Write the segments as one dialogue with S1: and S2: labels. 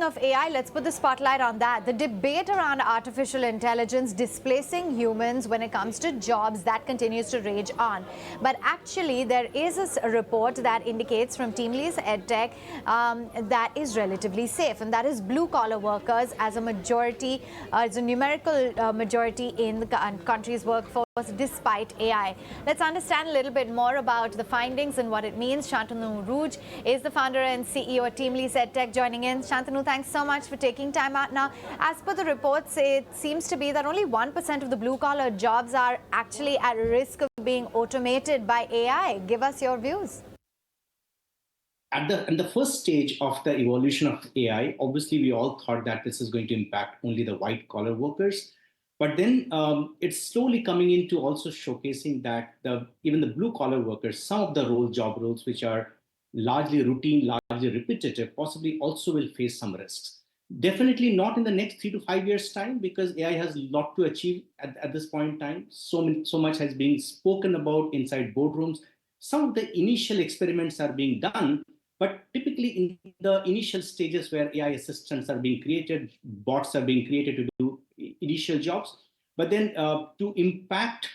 S1: of AI, let's put the spotlight on that. The debate around artificial intelligence displacing humans when it comes to jobs, that continues to rage on. But actually, there is a report that indicates from TeamLease Edtech that is relatively safe, and that is blue-collar workers as a majority, as a numerical majority in the country's workforce despite AI. Let's understand a little bit more about the findings and what it means. Shantanu Rooj is the founder and CEO of TeamLease Edtech joining in. Shantanu, thanks so much for taking time out. Now, as per the reports, it seems to be that only 1% of the blue-collar jobs are actually at risk of being automated by AI. Give us your views.
S2: In the first stage of the evolution of AI, obviously we all thought that this is going to impact only the white-collar workers. But then it's slowly coming into also showcasing that even the blue-collar workers, some of the job roles which are largely routine, largely repetitive, possibly also will face some risks. Definitely not in the next 3 to 5 years' time, because AI has a lot to achieve at this point in time. So much has been spoken about inside boardrooms. Some of the initial experiments are being done, but typically in the initial stages where AI assistants are being created, bots are being created to do initial jobs. But then to impact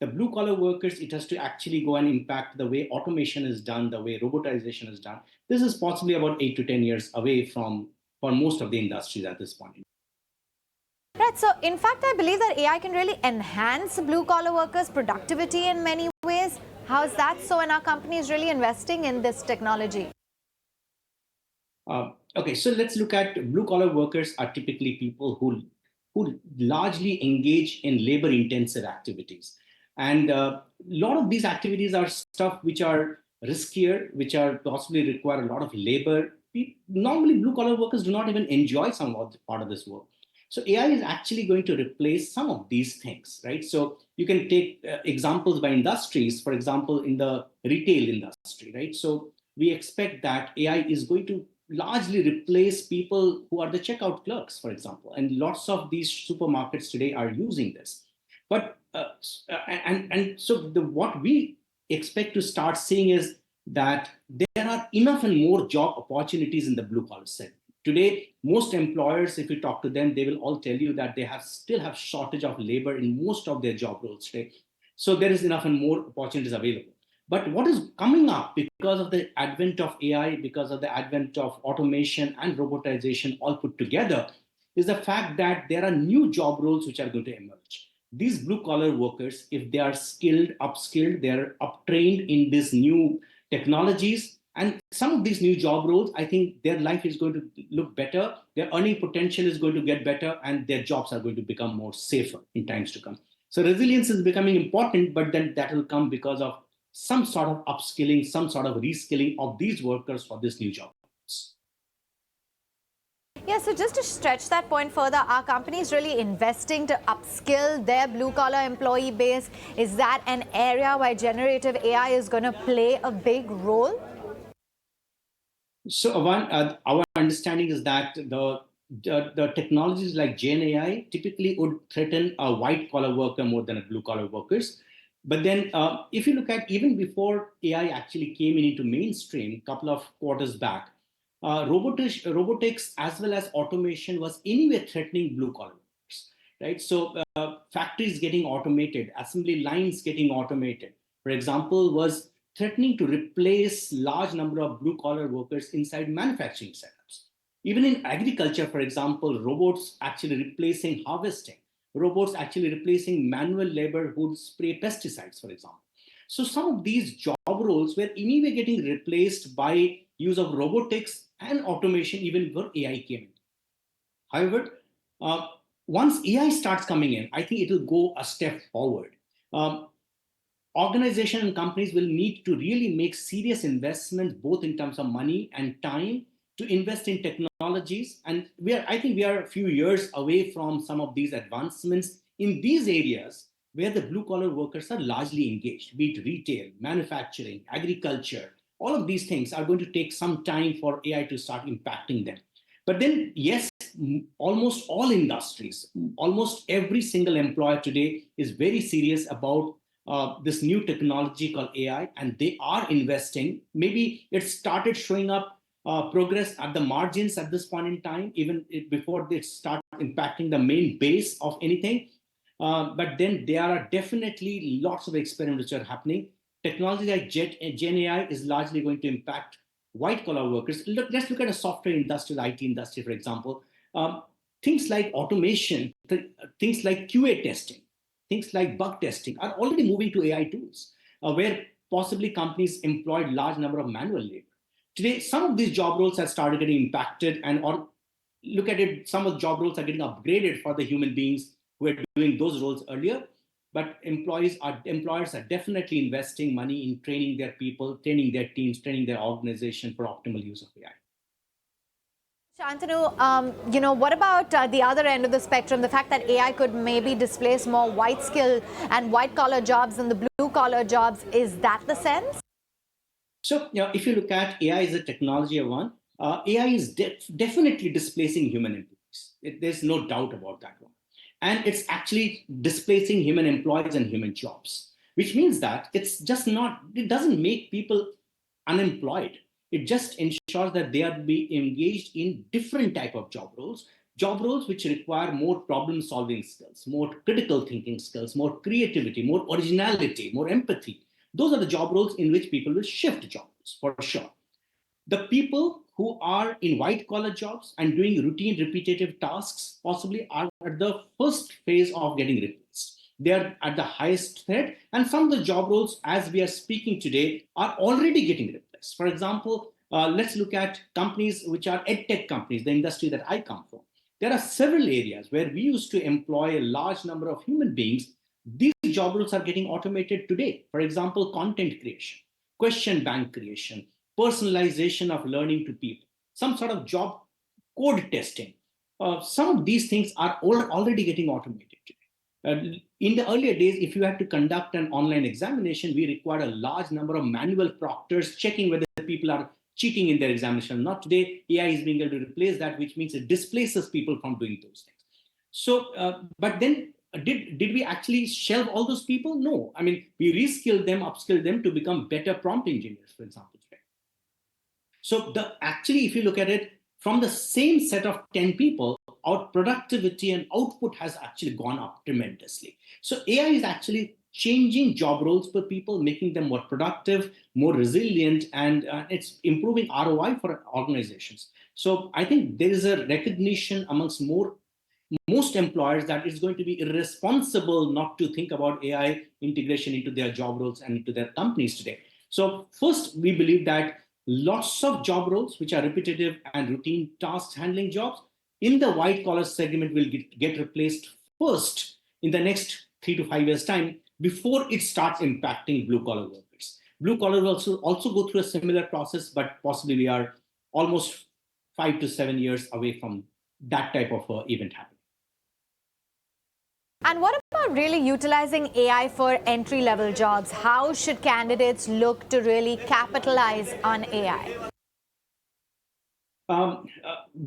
S2: the blue-collar workers, it has to actually go and impact the way automation is done, the way robotization is done. This is possibly about 8 to 10 years away for most of the industries at this point.
S1: Right, so in fact, I believe that AI can really enhance blue-collar workers' productivity in many ways. How is that so, and our company is really investing in this technology?
S2: Okay, so let's look at blue-collar workers are typically people who largely engage in labor-intensive activities. And a lot of these activities are stuff which are riskier, which are possibly require a lot of labor. Normally, blue-collar workers do not even enjoy some part of this work. So AI is actually going to replace some of these things, right? So you can take examples by industries, for example, in the retail industry, right? So we expect that AI is going to largely replace people who are the checkout clerks, for example. And lots of these supermarkets today are using this. But so what we expect to start seeing is that there are enough and more job opportunities in the blue collar segment. Today, most employers, if you talk to them, they will all tell you that they still have shortage of labor in most of their job roles today. So there is enough and more opportunities available. But what is coming up because of the advent of AI, because of the advent of automation and robotization all put together, is the fact that there are new job roles which are going to emerge. These blue-collar workers, if they are skilled, upskilled, they are uptrained in these new technologies, and some of these new job roles, I think their life is going to look better, their earning potential is going to get better, and their jobs are going to become more safer in times to come. So resilience is becoming important, but then that will come because of some sort of upskilling, some sort of reskilling of these workers for this new job.
S1: Yeah, so just to stretch that point further, our company is really investing to upskill their blue-collar employee base. Is that an area where generative AI is going to play a big role?
S2: So, Avanne, our understanding is that the technologies like Gen AI typically would threaten a white-collar worker more than a blue-collar workers. But then if you look at even before AI actually came into mainstream a couple of quarters back, robotics as well as automation was anyway threatening blue-collar workers, right? So factories getting automated, assembly lines getting automated, for example, was threatening to replace large number of blue-collar workers inside manufacturing setups. Even in agriculture, for example, robots actually replacing harvesting, robots actually replacing manual labor who would spray pesticides, for example. So some of these job roles were anyway getting replaced by use of robotics and automation even before AI came in. However, once AI starts coming in, I think it will go a step forward. Organizations and companies will need to really make serious investments, both in terms of money and time, to invest in technologies. And I think we are a few years away from some of these advancements in these areas where the blue-collar workers are largely engaged, be it retail, manufacturing, agriculture. All of these things are going to take some time for AI to start impacting them. But then, yes, almost all industries, almost every single employer today is very serious about this new technology called AI, and they are investing. Maybe it started showing up progress at the margins at this point in time, even before they start impacting the main base of anything. But then there are definitely lots of experiments which are happening. Technology like Gen AI is largely going to impact white collar workers. Let's look at a software industry, the IT industry, for example. Um, Things like automation, things like QA testing, things like bug testing are already moving to AI tools, where possibly companies employed large number of manual labor. Today, some of these job roles have started getting impacted, and or look at it, some of the job roles are getting upgraded for the human beings who were doing those roles earlier. But employers are definitely investing money in training their people, training their teams, training their organization for optimal use of AI.
S1: Shantanu, what about the other end of the spectrum, the fact that AI could maybe displace more white skill and white collar jobs than the blue collar jobs? Is that the sense?
S2: So, if you look at AI as a technology, one, AI is definitely displacing human employees. There's no doubt about that one. And it's actually displacing human employees and human jobs, which means that it doesn't make people unemployed. It just ensures that they are be engaged in different type of job roles which require more problem solving skills, more critical thinking skills, more creativity, more originality, more empathy. Those are the job roles in which people will shift jobs for sure. The people who are in white collar jobs and doing routine repetitive tasks possibly are at the first phase of getting replaced. They are at the highest threat, and some of the job roles as we are speaking today are already getting replaced. For example, let's look at companies which are edtech companies, the industry that I come from. There are several areas where we used to employ a large number of human beings. These job roles are getting automated today. For example, content creation, question bank creation, personalization of learning to people, some sort of job code testing. Some of these things are already getting automated today. In the earlier days, if you had to conduct an online examination, we required a large number of manual proctors checking whether people are cheating in their examination. Not today, AI is being able to replace that, which means it displaces people from doing those things. So, but then did we actually shelve all those people? No. I mean, we reskilled them, upskilled them to become better prompt engineers, for example, today. So actually, if you look at it from the same set of 10 people, our productivity and output has actually gone up tremendously. So AI is actually changing job roles for people, making them more productive, more resilient, and it's improving ROI for organizations. So I think there is a recognition amongst most employers that it's going to be irresponsible not to think about AI integration into their job roles and into their companies today. So first, we believe that lots of job roles, which are repetitive and routine tasks handling jobs, in the white collar segment will get replaced first in the next 3 to 5 years time before it starts impacting blue collar workers. Blue collar will also go through a similar process, but possibly we are almost 5 to 7 years away from that type of event happening.
S1: And what about really utilizing AI for entry-level jobs? How should candidates look to really capitalize on AI?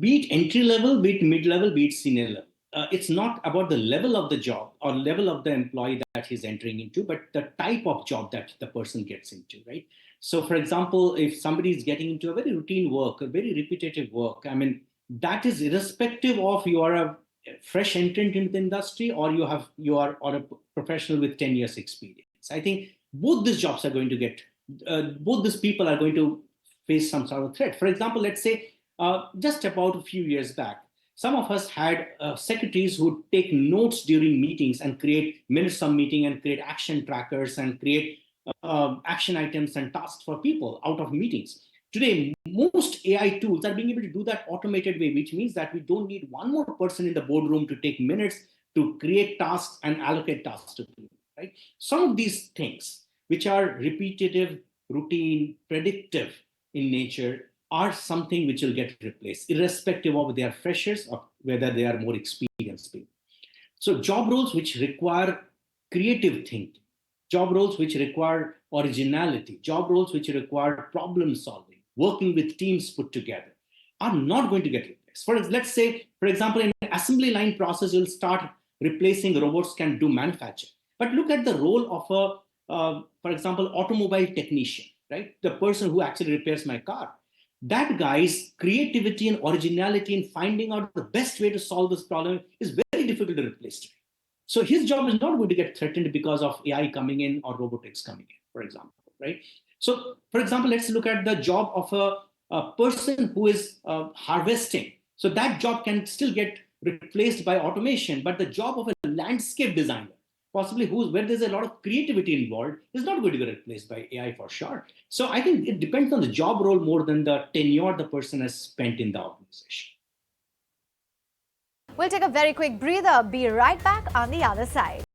S2: Be it entry level, be it mid level, be it senior level. It's not about the level of the job or level of the employee that he's entering into, but the type of job that the person gets into, right? So, for example, if somebody is getting into a very routine work, a very repetitive work, I mean, that is irrespective of you are a fresh entrant into the industry or you are or a professional with 10 years experience. I think both these jobs are going to both these people are going to face some sort of threat. For example, let's say just about a few years back, some of us had secretaries who would take notes during meetings and create minutes of meeting and create action trackers and create action items and tasks for people out of meetings. Today, most AI tools are being able to do that automated way, which means that we don't need one more person in the boardroom to take minutes to create tasks and allocate tasks to people, right? Some of these things, which are repetitive, routine, predictive in nature, are something which will get replaced, irrespective of whether they are freshers or whether they are more experienced people. So job roles which require creative thinking, job roles which require originality, job roles which require problem solving, working with teams put together, are not going to get replaced. Let's say, for example, in an assembly line process, you'll start replacing robots can do manufacturing. But look at the role of for example, automobile technician, right? The person who actually repairs my car. that guy's creativity and originality in finding out the best way to solve this problem is very difficult to replace today. So his job is not going to get threatened because of AI coming in or robotics coming in, for example, right? So, for example, let's look at the job of a person who is harvesting. So that job can still get replaced by automation, but the job of a landscape designer, possibly where there's a lot of creativity involved, is not going to get replaced by AI for sure. So I think it depends on the job role more than the tenure the person has spent in the organization.
S1: We'll take a very quick breather. Be right back on the other side.